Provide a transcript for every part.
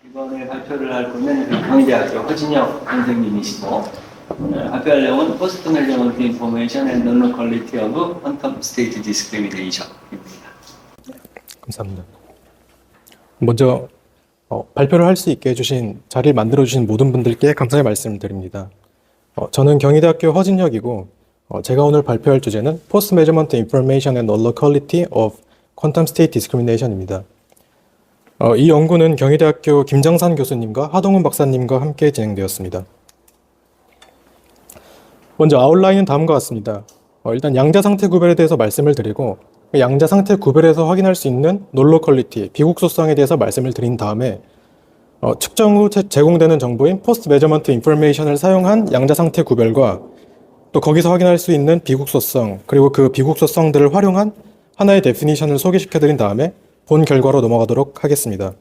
이번에 발표를 할 분은 경희대학교 허진혁 선생님이시고, 오늘 발표할 내용은 Post Measurement Information and Non-Locality of Quantum State Discrimination입니다. 감사합니다. 먼저 발표를 할 수 있게 해주신, 자리를 만들어주신 모든 분들께 감사의 말씀을 드립니다. 저는 경희대학교 허진혁이고, 제가 오늘 발표할 주제는 Post Measurement Information and Non-Locality of Quantum State Discrimination입니다. 이 연구는 경희대학교 김정산 교수님과 하동훈 박사님과 함께 진행되었습니다. 먼저 아웃라인은 다음과 같습니다. 일단 양자 상태 구별에 대해서 말씀을 드리고, 양자 상태 구별에서 확인할 수 있는 논로컬리티, 비국소성에 대해서 말씀을 드린 다음에 측정 후 제공되는 정보인 포스트 메저먼트 인포메이션을 사용한 양자 상태 구별과 또 거기서 확인할 수 있는 비국소성, 그리고 그 비국소성들을 활용한 하나의 데피니션을 소개시켜 드린 다음에 본 결과로 넘어가도록 하겠습니다.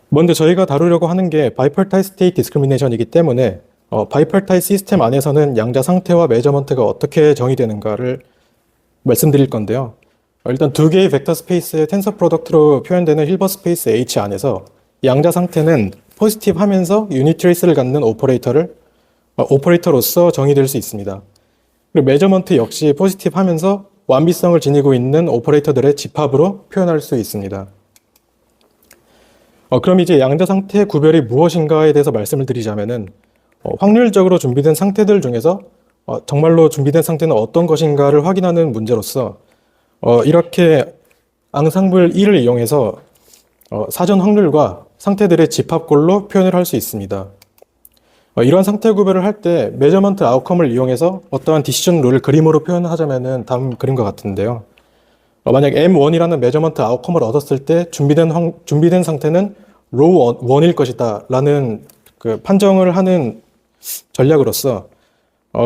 먼저 저희가 다루려고 하는 게 바이퍼타이 스테이트 디스크리미네이션이기 때문에 바이퍼타이 시스템 안에서는 양자 상태와 메저먼트가 어떻게 정의되는가를 말씀드릴 건데요. 일단 두 개의 벡터 스페이스의 텐서 프로덕트로 표현되는 힐버 스페이스 H 안에서 양자 상태는 포지티브 하면서 유닛 트레이스를 갖는 오퍼레이터로서 정의될 수 있습니다. 그리고 메저먼트 역시 포지티브 하면서 완비성을 지니고 있는 오퍼레이터들의 집합으로 표현할 수 있습니다. 그럼 이제 양자 상태 구별이 무엇인가에 대해서 말씀을 드리자면은 확률적으로 준비된 상태들 중에서 정말로 준비된 상태는 어떤 것인가를 확인하는 문제로서 이렇게 앙상블 1을 이용해서 사전 확률과 상태들의 집합꼴로 표현을 할 수 있습니다. 이러한 상태 구별을 할 때 메저먼트 아웃컴을 이용해서 어떠한 디시전 룰을 그림으로 표현하자면은 다음 그림과 같은데요. 만약 M1이라는 메저먼트 아웃컴을 얻었을 때 준비된 상태는 로우 1일 것이다 라는 그 판정을 하는 전략으로서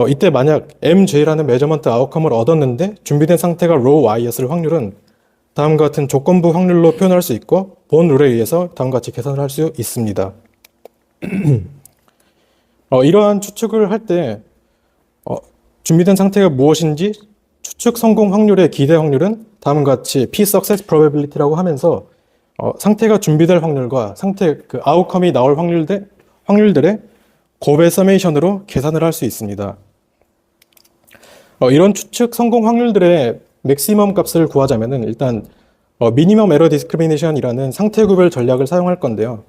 이때 만약 MJ라는 메저먼트 아웃컴을 얻었는데 준비된 상태가 로우 Y였을 확률은 다음과 같은 조건부 확률로 표현할 수 있고 본 룰에 의해서 다음과 같이 계산을 할 수 있습니다. 이러한 추측을 할 때 준비된 상태가 무엇인지 추측 성공 확률의 기대 확률은 다음과 같이 P success probability라고 하면서 상태가 준비될 확률과 상태 그 아웃컴이 나올 확률들의 곱의 서메이션으로 계산을 할 수 있습니다. 이런 추측 성공 확률들의 맥시멈 값을 구하자면은 일단 미니멈 에러 디스크리미네이션이라는 상태 구별 전략을 사용할 건데요.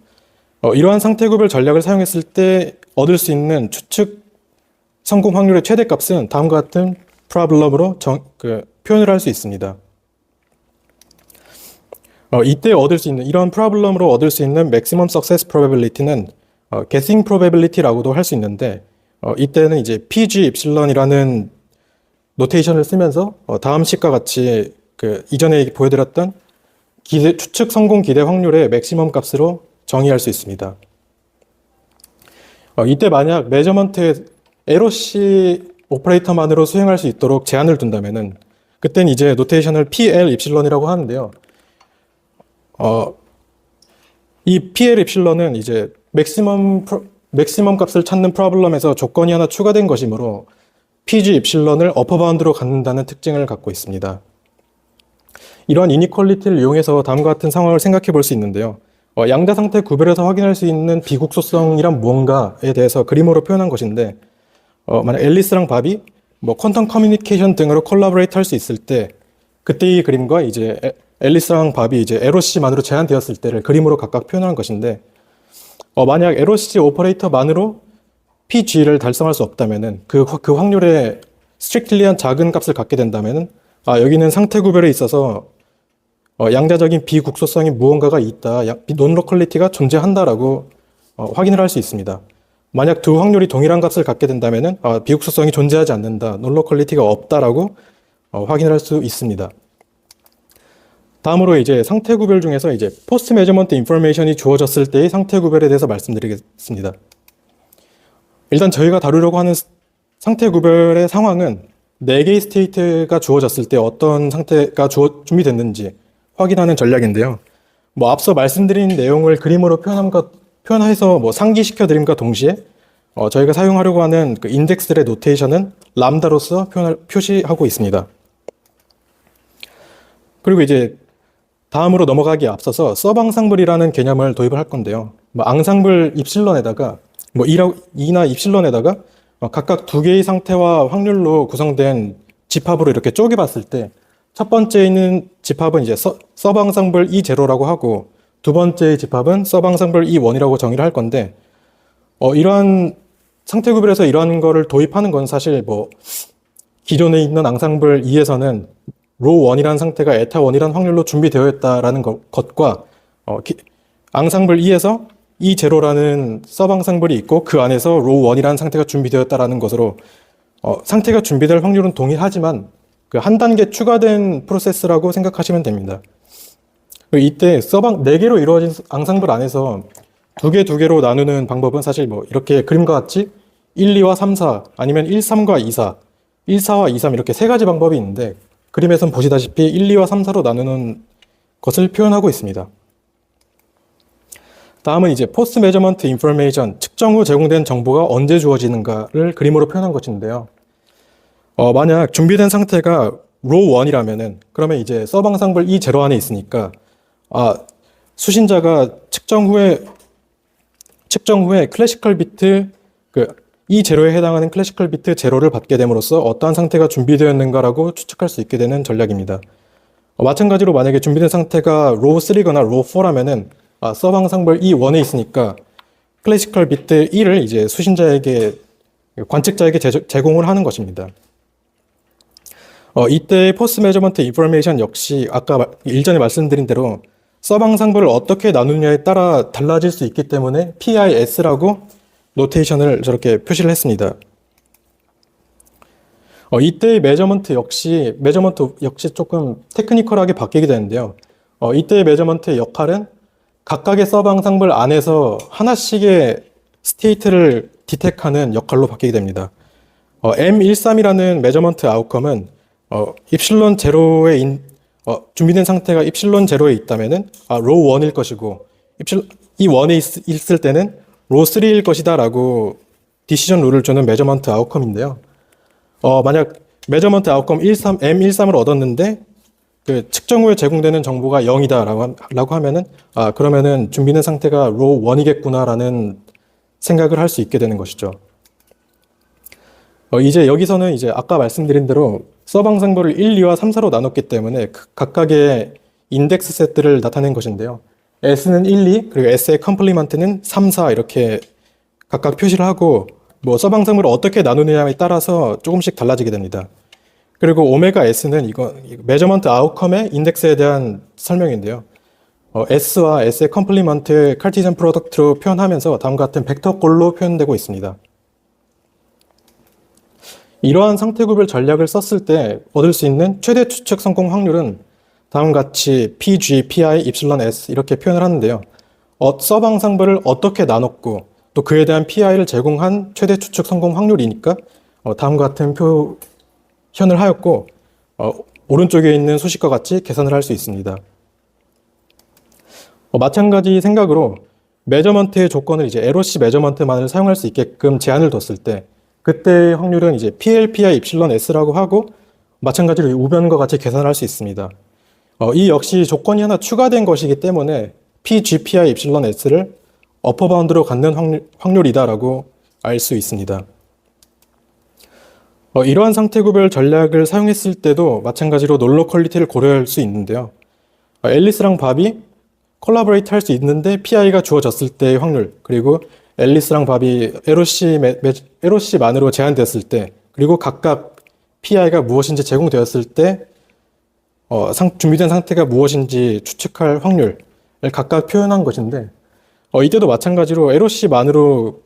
이러한 상태 구별 전략을 사용했을 때 얻을 수 있는 추측 성공 확률의 최대값은 다음과 같은 프로블럼으로 표현을 할 수 있습니다. 이때 얻을 수 있는 이러한 프로블럼으로 얻을 수 있는 maximum success probability는 guessing probability라고도 할 수 있는데 이때는 이제 PG 엡실론이라는 노테이션을 쓰면서 다음 식과 같이 그 이전에 보여드렸던 추측 성공 기대 확률의 맥시멈 값으로 정의할 수 있습니다. 이때 만약 메저먼트 LOC 오퍼레이터만으로 수행할 수 있도록 제한을 둔다면은 그때는 이제 노테이션을 PL 엡실론이라고 하는데요. 이 PL 엡실론은 이제 맥시멈 값을 찾는 프로블럼에서 조건이 하나 추가된 것이므로 PG 엡실론을 어퍼 바운드로 갖는다는 특징을 갖고 있습니다. 이러한 이니퀄리티를 이용해서 다음과 같은 상황을 생각해 볼 수 있는데요. 양자 상태 구별에서 확인할 수 있는 비국소성이란 무언가에 대해서 그림으로 표현한 것인데 만약 앨리스랑 밥이 퀀텀 커뮤니케이션 등으로 콜라보레이트 할 수 있을 때 그때 이 그림과 이제 앨리스랑 밥이 이제 LOC만으로 제한되었을 때를 그림으로 각각 표현한 것인데 만약 LOC 오퍼레이터만으로 PG를 달성할 수 없다면은 그 확률의 스트릭틀리한 작은 값을 갖게 된다면은 여기는 상태 구별에 있어서 양자적인 비국소성이 무언가가 있다, 논로컬리티가 존재한다라고 확인을 할 수 있습니다. 만약 두 확률이 동일한 값을 갖게 된다면은 비국소성이 존재하지 않는다, 논로컬리티가 없다라고 확인을 할 수 있습니다. 다음으로 이제 상태 구별 중에서 이제 포스트 메저먼트 인포메이션이 주어졌을 때의 상태 구별에 대해서 말씀드리겠습니다. 일단 저희가 다루려고 하는 상태 구별의 상황은 4개의 스테이트가 주어졌을 때 어떤 상태가 준비됐는지 확인하는 전략인데요. 앞서 말씀드린 내용을 그림으로 표현해서 상기시켜 드림과 동시에 저희가 사용하려고 하는 그 인덱스들의 노테이션은 람다로서 표시하고 있습니다. 그리고 이제 다음으로 넘어가기에 앞서서 서방상블이라는 개념을 도입을 할 건데요. 뭐 앙상블 입실론에다가 뭐 2나 입실론에다가 각각 두 개의 상태와 확률로 구성된 집합으로 이렇게 쪼개봤을 때 첫 번째 있는 집합은 이제 서방상블 E0라고 하고 두 번째 집합은 서방상블 E1이라고 정의를 할 건데 이러한 상태 구별에서 이러한 거를 도입하는 건 사실 뭐 기존에 있는 앙상블 2에서는 로 1이라는 상태가 에타 1이라는 확률로 준비되어 있다라는 것과 앙상블 2에서 E0라는 서방상블이 있고 그 안에서 로 1이라는 상태가 준비되었다라는 것으로 상태가 준비될 확률은 동일하지만 그 한 단계 추가된 프로세스라고 생각하시면 됩니다. 이때 서방 4개로 이루어진 앙상블 안에서 두 개로 나누는 방법은 사실 뭐 이렇게 그림과 같이 1, 2와 3, 4 아니면 1, 3과 2, 4, 1, 4와 2, 3 이렇게 세 가지 방법이 있는데 그림에선 보시다시피 1, 2와 3, 4로 나누는 것을 표현하고 있습니다. 다음은 이제 포스트 메저먼트 인포메이션, 측정 후 제공된 정보가 언제 주어지는가를 그림으로 표현한 것인데요. 만약 준비된 상태가 로 1이라면은 그러면 이제 서방상블 E0 안에 있으니까 수신자가 측정 후에 클래시컬 비트 E0에 해당하는 클래시컬 비트 0를 받게 됨으로써 어떠한 상태가 준비되었는가라고 추측할 수 있게 되는 전략입니다. 마찬가지로 만약에 준비된 상태가 로 3거나 로 4라면은 서방상블 E1에 있으니까 클래시컬 비트 1을 이제 수신자에게 관측자에게 제공을 하는 것입니다. 이때 포스트 메저먼트 인포메이션 역시 아까 일전에 말씀드린 대로 서방상블을 어떻게 나누느냐에 따라 달라질 수 있기 때문에 PIS라고 노테이션을 저렇게 표시를 했습니다. 이때의 메저먼트 역시 조금 테크니컬하게 바뀌게 되는데요. 이때의 메저먼트의 역할은 각각의 서방상블 안에서 하나씩의 스테이트를 디텍하는 역할로 바뀌게 됩니다. M13이라는 메저먼트 아웃컴은 입실론 제로에 준비된 상태가 입실론 제로에 있다면은 로 1일 것이고 이 1에 있을 때는 로 3일 것이다 라고 디시전 룰을 주는 메저먼트 아웃컴인데요. 만약 메저먼트 아웃컴 M13을 얻었는데 그 측정 후에 제공되는 정보가 0이다 라고 하면은 그러면은 준비된 상태가 로 1이겠구나 라는 생각을 할 수 있게 되는 것이죠. 이제 여기서는 이제 아까 말씀드린 대로 서방상블을 1, 2와 3, 4로 나눴기 때문에 각각의 인덱스 세트를 나타낸 것인데요. S는 1, 2, 그리고 S의 컴플리먼트는 3, 4 이렇게 각각 표시를 하고 뭐 서방상블을 어떻게 나누느냐에 따라서 조금씩 달라지게 됩니다. 그리고 오메가 S는 이거 메저먼트 아웃컴의 인덱스에 대한 설명인데요. S와 S의 컴플리먼트를 카르티전 프로덕트로 표현하면서 다음과 같은 벡터꼴로 표현되고 있습니다. 이러한 상태 구별 전략을 썼을 때 얻을 수 있는 최대 추측 성공 확률은 다음과 같이 PG, PI, 입실론 S 이렇게 표현을 하는데요. 서방상블을 어떻게 나눴고 또 그에 대한 PI를 제공한 최대 추측 성공 확률이니까 다음과 같은 표현을 하였고 오른쪽에 있는 수식과 같이 계산을 할 수 있습니다. 마찬가지 생각으로 메저먼트의 조건을 이제 LOC 메저먼트만을 사용할 수 있게끔 제한을 뒀을 때 그때의 확률은 이제 PLPI 입실론 S라고 하고 마찬가지로 우변과 같이 계산할 수 있습니다. 이 역시 조건이 하나 추가된 것이기 때문에 PGPI 입실론 S를 어퍼 바운드로 갖는 확률이다라고 알 수 있습니다. 이러한 상태 구별 전략을 사용했을 때도 마찬가지로 놀러 퀄리티를 고려할 수 있는데요. 앨리스랑 밥이 콜라보레이트 할 수 있는데 PI가 주어졌을 때의 확률, 그리고 앨리스랑 밥이 LOC만으로 제한되었을 때, 그리고 각각 PI가 무엇인지 제공되었을 때 준비된 상태가 무엇인지 추측할 확률을 각각 표현한 것인데 이때도 마찬가지로 LOC만으로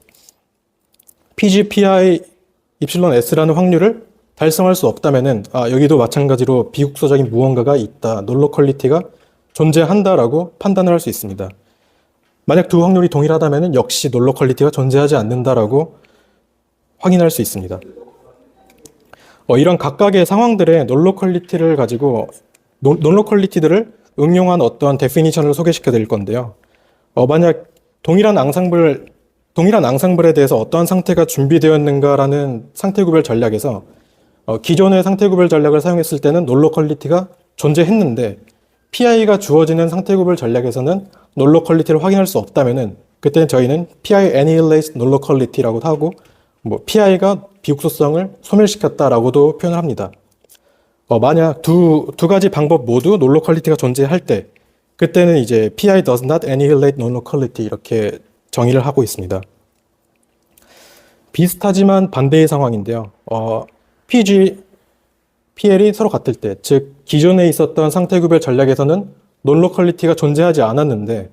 PGPI 입실론 S라는 확률을 달성할 수 없다면은 여기도 마찬가지로 비국소적인 무언가가 있다, 놀러 퀄리티가 존재한다라고 판단을 할 수 있습니다. 만약 두 확률이 동일하다면 역시 놀러 퀄리티가 존재하지 않는다라고 확인할 수 있습니다. 이런 각각의 상황들의 놀러 퀄리티를 가지고 놀러 퀄리티들을 응용한 어떠한 데피니션을 소개시켜 드릴 건데요. 만약 동일한 앙상블에 대해서 어떠한 상태가 준비되었는가라는 상태 구별 전략에서 기존의 상태 구별 전략을 사용했을 때는 놀러 퀄리티가 존재했는데 PI가 주어지는 상태 구별 전략에서는 null locality를 확인할 수 없다면은 그때는 저희는 PI annihilates null locality라고도 하고 뭐 PI가 비국소성을 소멸시켰다라고도 표현을 합니다. 만약 두 가지 방법 모두 null locality가 존재할 때 그때는 이제 PI does not annihilate null locality 이렇게 정의를 하고 있습니다. 비슷하지만 반대의 상황인데요. PL이 서로 같을 때, 즉 기존에 있었던 상태 구별 전략에서는 null locality가 존재하지 않았는데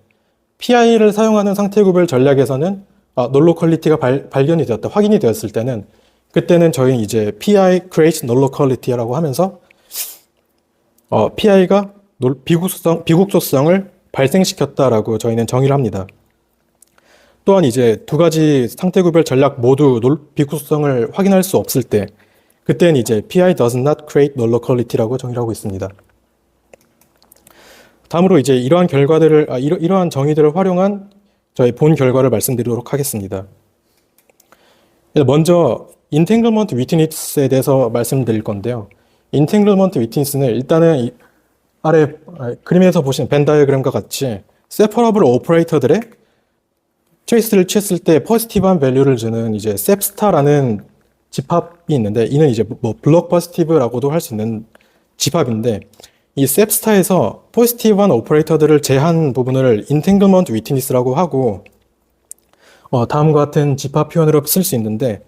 PI를 사용하는 상태 구별 전략에서는 null locality가 발견이 되었다, 확인이 되었을 때는 그때는 저희는 이제 PI creates null locality라고 하면서 PI가 비국소성을 발생시켰다라고 저희는 정의를 합니다. 또한 이제 두 가지 상태 구별 전략 모두 비국소성을 확인할 수 없을 때 그때는 이제 PI does not create null locality라고 정의를 하고 있습니다. 다음으로 이제 이러한 결과들을 이러한 정의들을 활용한 저희 본 결과를 말씀드리도록 하겠습니다. 먼저 entanglement witness에 대해서 말씀드릴 건데요. entanglement witness는 일단은 아래 그림에서 보시는 벤 다이어그램과 같이 separable 오퍼레이터들의 트레이스를 취했을 때 포지티브한 밸류를 주는 이제 셉스타라는 집합이 있는데 이는 이제 뭐 블록 포지티브라고도 할 수 있는 집합인데 이 셉스타에서 포지티브한 오퍼레이터들을 제한 부분을 entanglement witness라고 하고 다음과 같은 집합 표현으로 쓸 수 있는데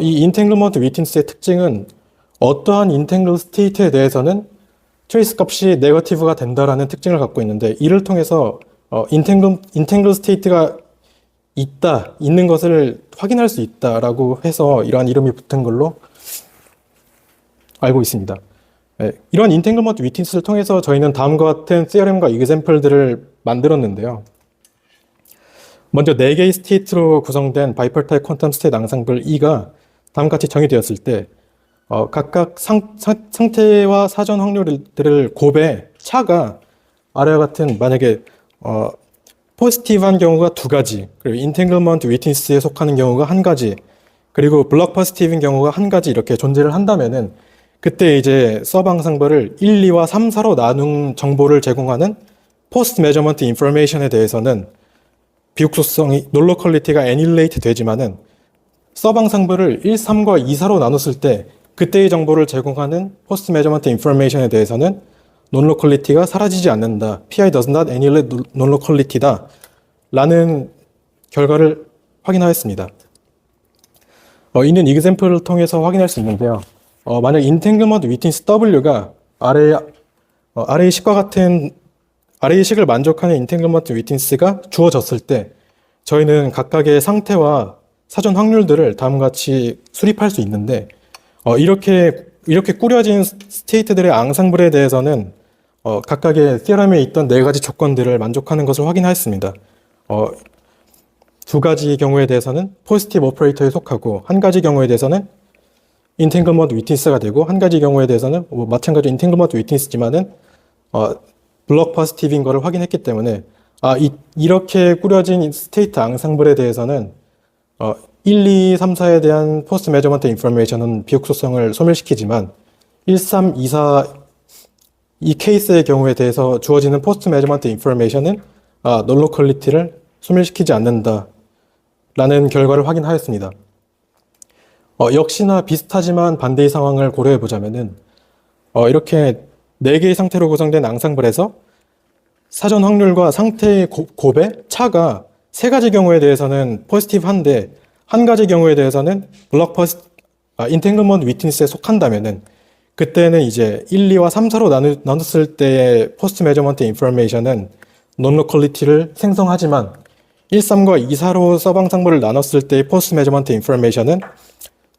이 entanglement witness의 특징은 어떠한 entangled state에 대해서는 트레이스 값이 네거티브가 된다라는 특징을 갖고 있는데 이를 통해서 entangled state가 있는 것을 확인할 수 있다라고 해서 이러한 이름이 붙은 걸로 알고 있습니다. 이러한 entanglement witness를 통해서 저희는 다음과 같은 theorem과 example들을 만들었는데요. 먼저 4개의 스테이트로 구성된 바이펄타입 퀀텀 스테이트 앙상블 E가 다음과 같이 정의되었을 때 각각 상태와 사전 확률들을 곱해 차가 아래와 같은 만약에 포지티브한 경우가 2가지, 그리고 entanglement witness에 속하는 경우가 1가지, 그리고 블록 포지티브인 경우가 1가지 이렇게 존재를 한다면은 그때 이제 서브 앙상블을 1, 2와 3, 4로 나눈 정보를 제공하는 포스트 메저먼트 인포메이션에 대해서는 비국소성이 null locality가 annihilate 되지만은 서브 앙상블을 1, 3과 2, 4로 나눴을 때 그때의 정보를 제공하는 포스트 메저먼트 인포메이션에 대해서는 null locality가 사라지지 않는다. PI does not annihilate null locality다. 라는 결과를 확인하였습니다. 이는 example를 통해서 확인할 수 있는데요. 만약 entanglement witness W가 아래의 식과 같은 아래의 식을 만족하는 entanglement witness가 주어졌을 때 저희는 각각의 상태와 사전 확률들을 다음과 같이 수립할 수 있는데 이렇게 꾸려진 스테이트들의 앙상블에 대해서는 각각의 theorem에 있던 4가지 조건들을 만족하는 것을 확인하였습니다. 2가지 경우에 대해서는 포지티브 오퍼레이터에 속하고 1가지 경우에 대해서는 entanglement witness가 되고 1가지 경우에 대해서는 마찬가지로 entanglement witness지만은 블록 포지티브인 것을 확인했기 때문에 이렇게 꾸려진 스테이트 앙상블에 대해서는 1, 2, 3, 4에 대한 포스트 메저먼트 인포메이션은 비국소성을 소멸시키지만 1, 3, 2, 4 이 케이스의 경우에 대해서 주어지는 포스트 메저먼트 인포메이션은 null locality를 소멸시키지 않는다 라는 결과를 확인하였습니다. 역시나 비슷하지만 반대의 상황을 고려해 보자면은 이렇게 4개의 상태로 구성된 앙상블에서 사전 확률과 상태의 곱의 차가 3가지 경우에 대해서는 포지티브한데 1가지 경우에 대해서는 entanglement witness에 속한다면은 그때는 이제 1, 2와 3, 4로 나눴을 때의 포스트 메저먼트 인포메이션은 null locality를 생성하지만 1, 3과 2, 4로 서방상부를 나눴을 때의 포스트 메저먼트 인포메이션은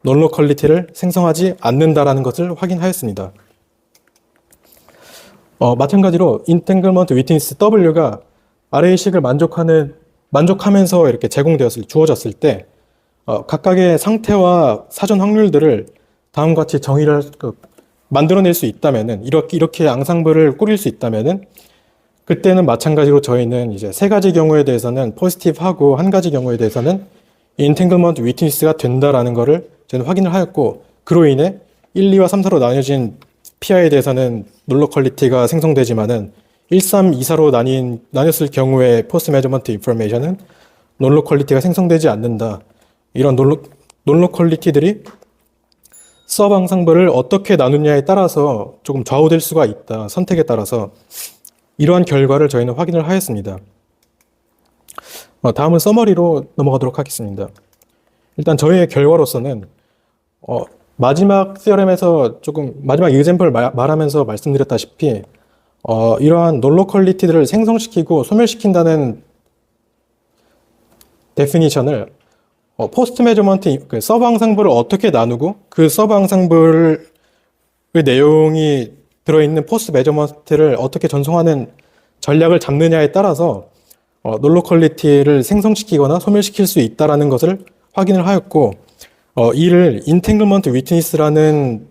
null locality를 생성하지 않는다라는 것을 확인하였습니다. 마찬가지로 entanglement witness W가 아래의 식을 만족하면서 이렇게 주어졌을 때 각각의 상태와 사전 확률들을 다음과 같이 만들어낼 수 있다면은 이렇게 앙상블을 꾸릴 수 있다면은 그때는 마찬가지로 저희는 이제 3가지 경우에 대해서는 포지티브하고 1가지 경우에 대해서는 entanglement witness가 된다라는 것을 저는 확인을 하였고 그로 인해 1, 2와 3, 4로 나뉘어진 PI에 대해서는 null locality가 생성되지만은 1324로 나뉘었을 경우에 포스트 매저먼트 인포메이션은 논로퀄리티가 생성되지 않는다. 이런 논로퀄리티들이 서브 앙상블을 어떻게 나누냐에 따라서 조금 좌우될 수가 있다. 선택에 따라서. 이러한 결과를 저희는 확인을 하였습니다. 다음은 서머리로 넘어가도록 하겠습니다. 일단 저희의 결과로서는 마지막 theorem에서 조금 마지막 example 말하면서 말씀드렸다시피 이러한 논로퀄리티들을 생성시키고 소멸시킨다는 데피니션을 포스트 매저먼트 그 서브 앙상블을 어떻게 나누고 그 서브 앙상블의 내용이 들어있는 포스트 매저먼트를 어떻게 전송하는 전략을 잡느냐에 따라서 논로퀄리티를 생성시키거나 소멸시킬 수 있다는 것을 확인을 하였고 이를 인탱글먼트 위트니스라는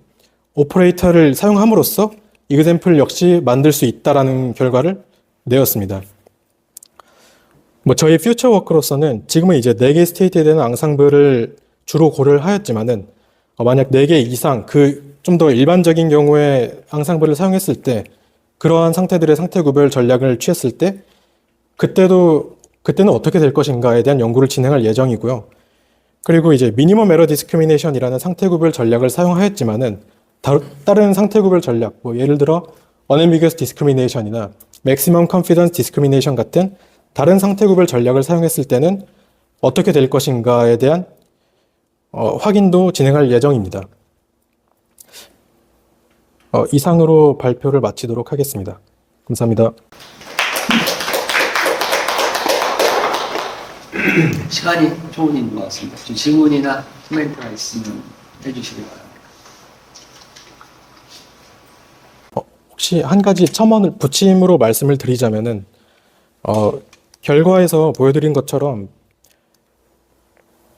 오퍼레이터를 사용함으로써 example 역시 만들 수 있다는 결과를 내었습니다. 저희 퓨처 워크로서는 지금은 이제 4개 스테이트에 대한 앙상블을 주로 고려를 하였지만은 만약 4개 이상 좀 더 일반적인 경우에 앙상블을 사용했을 때 그러한 상태들의 상태 구별 전략을 취했을 때 그때는 어떻게 될 것인가에 대한 연구를 진행할 예정이고요. 그리고 이제 미니멈 에러 디스크리미네이션이라는 상태 구별 전략을 사용하였지만은 다른 상태 구별 전략, 예를 들어 unambiguous discrimination이나 maximum confidence discrimination 같은 다른 상태 구별 전략을 사용했을 때는 어떻게 될 것인가에 대한 확인도 진행할 예정입니다. 이상으로 발표를 마치도록 하겠습니다. 감사합니다. 시간이 조금 있는 것 같습니다. 질문이나 코멘트가 있으면 해주시기 바랍니다. 혹시 한 가지 첨언을 붙임으로 말씀을 드리자면은 결과에서 보여드린 것처럼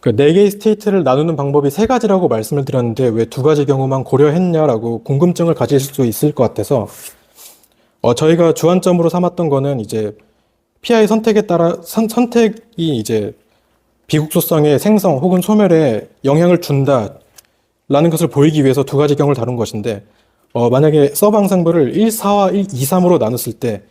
그 4개의 스테이트를 나누는 방법이 3가지라고 말씀을 드렸는데 왜 2가지 경우만 고려했냐라고 궁금증을 가질 수 있을 것 같아서 저희가 주안점으로 삼았던 거는 이제 PI 선택에 따라 선택이 이제 비국소성의 생성 혹은 소멸에 영향을 준다라는 것을 보이기 위해서 2가지 경우를 다룬 것인데 만약에 서브 앙상블을 1,4와 1,2,3으로 나눴을 때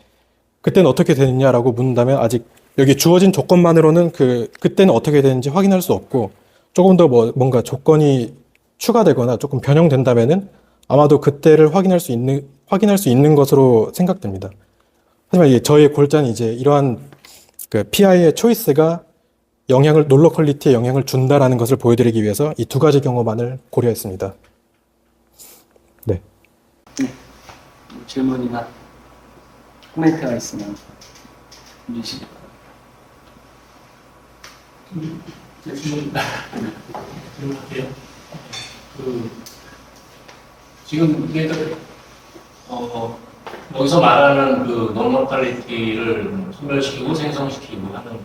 그때는 어떻게 되느냐라고 묻는다면 아직 여기 주어진 조건만으로는 그때는 어떻게 되는지 확인할 수 없고 조금 더 뭔가 조건이 추가되거나 조금 변형된다면은 아마도 그때를 확인할 수 있는 것으로 생각됩니다. 하지만 저희의 골자는 이제 이러한 그 PI의 초이스가 논로퀄리티에 영향을 준다라는 것을 보여드리기 위해서 이 2가지 경우만을 고려했습니다. 네. 질문이나 코멘트가 있으면 해주시기 바랍니다. 질문할게요. 지금 우리들 여기서 말하는 그 논로퀄리티를 소멸시키고 생성시키고 하는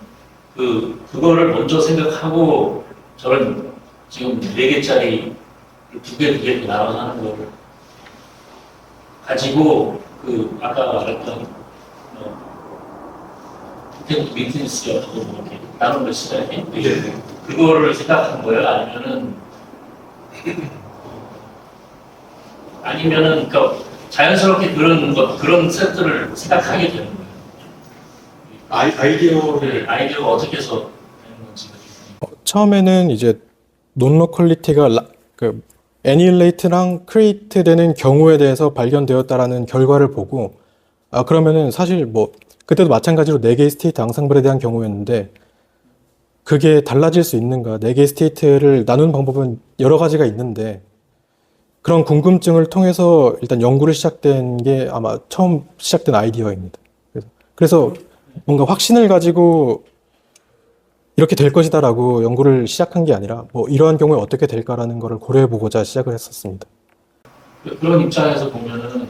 그거를 먼저 생각하고 저는 지금 4개짜리 2개 이렇게 나눠서 하는 거를 가지고 아까 말했던 미트니스하고 이렇게 나눈 거 시간에 그거를 생각한 거예요? 아니면은 그러니까 자연스럽게 그런 세트를 생각하게 되는 거예요. 아이디어가 어떻게 해서 되는 건지. 처음에는 이제 논로퀄리티가 애니레이트랑 크리에이트 되는 경우에 대해서 발견되었다라는 결과를 보고 그러면은 사실 그때도 마찬가지로 4개의 스테이트 앙상블에 대한 경우였는데 그게 달라질 수 있는가? 4개의 스테이트를 나누는 방법은 여러 가지가 있는데 그런 궁금증을 통해서 일단 연구를 시작된 게 아마 처음 시작된 아이디어입니다. 그래서 뭔가 확신을 가지고 이렇게 될 것이다라고 연구를 시작한 게 아니라 이러한 경우에 어떻게 될까라는 거를 고려해보고자 시작을 했었습니다. 그런 입장에서 보면은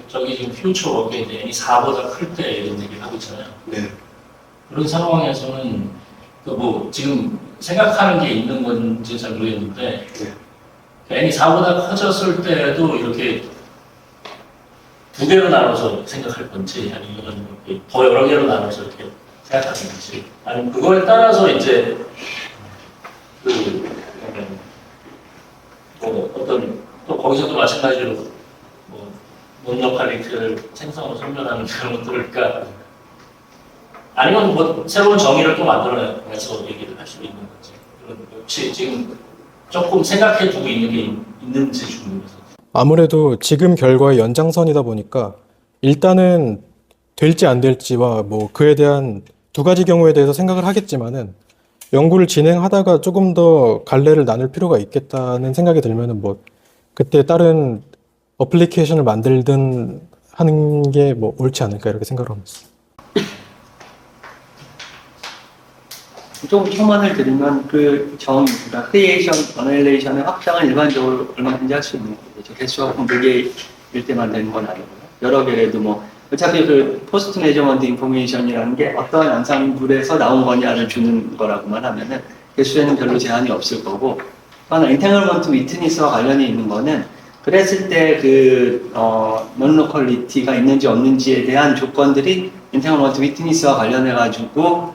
저기 지금 퓨처 워크에 이제 N이 4보다 클 때 이런 얘기를 하고 있잖아요. 네. 그런 상황에서는 지금 생각하는 게 있는 건지 잘 모르겠는데 N이 4보다 커졌을 때도 이렇게 2개로 나눠서 생각할 건지 아니면 더 여러 개로 나눠서 이렇게 생각하는 건지 아니면 그거에 따라서 이제 어떤 또 거기서도 마찬가지로 논로컬리티를 생성을 선별하는 그런 것들, 그러니까 아니면 뭐 새로운 정의를 또 만들어내서 얘기를 할 수도 있는 거지. 그런 혹시 지금 조금 생각해 두고 있는 게 있는지 좀 궁금해서. 아무래도 지금 결과의 연장선이다 보니까 일단은 될지 안 될지와 뭐 그에 대한 두 가지 경우에 대해서 생각을 하겠지만은 연구를 진행하다가 조금 더 갈래를 나눌 필요가 있겠다는 생각이 들면은 뭐 그때 다른 어플리케이션을 만들든 하는 게 뭐 옳지 않을까 이렇게 생각을 하고 있습니다. 좀 첨언을 드리면 그러니까 크리에이션, 어널레이션의 확장은 일반적으로 얼마든지 할 수 있는 거죠. 개수가 4개일 때만 되는 건 아니고요. 여러 개라도 뭐 어차피 그 포스트 매저먼트 인포메이션이라는 게 어떠한 양상물에서 나온 거냐를 주는 거라고만 하면은 개수에는 별로 제한이 없을 거고, 또 하나 엔탱글먼트 위트니스와 관련이 있는 거는 그랬을 때 논로컬리티가 있는지 없는지에 대한 조건들이 엔탱글먼트 위트니스와 관련해 가지고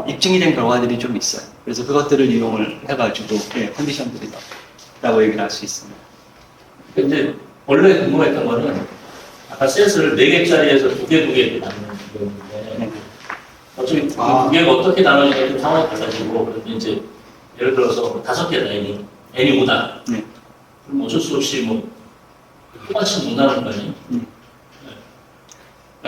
입증이 된 결과들이 좀 있어요. 그래서 그것들을 이용을 해가지고 컨디션들이라고 얘기를 할 수 있습니다. 근데 원래 궁금했던 거는 아까 셋을 4개짜리에서 2개 나누는 거였는데 어차피 그 2개가 어떻게 나누느냐에 좀 상황이 달라지고 그런데 이제 예를 들어서 5개다 n이 5다. 네. 그럼 어쩔 수 없이 뭐 똑같이 못 나누는 거 아니에요?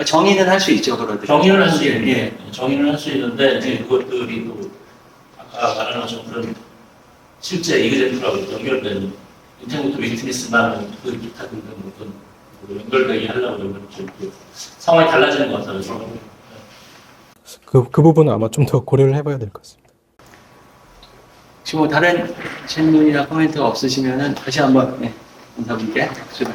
정의는 할 수 있죠, 그러들. 정의를 할 수 있는데 예. 정의를 할 수 있는데 이제 그것들이 또 아까 말한 것처럼 그런 실제 이그젠플하고 연결된 인터넷 위트니스나 그 기타 등등 어떤 연결되게 하려고 좀 상황이 달라지는 것 같아서 그 부분은 아마 좀 더 고려를 해봐야 될 것 같습니다. 혹시 뭐 다른 질문이나 코멘트가 없으시면은 다시 한번 인사분께 박수를.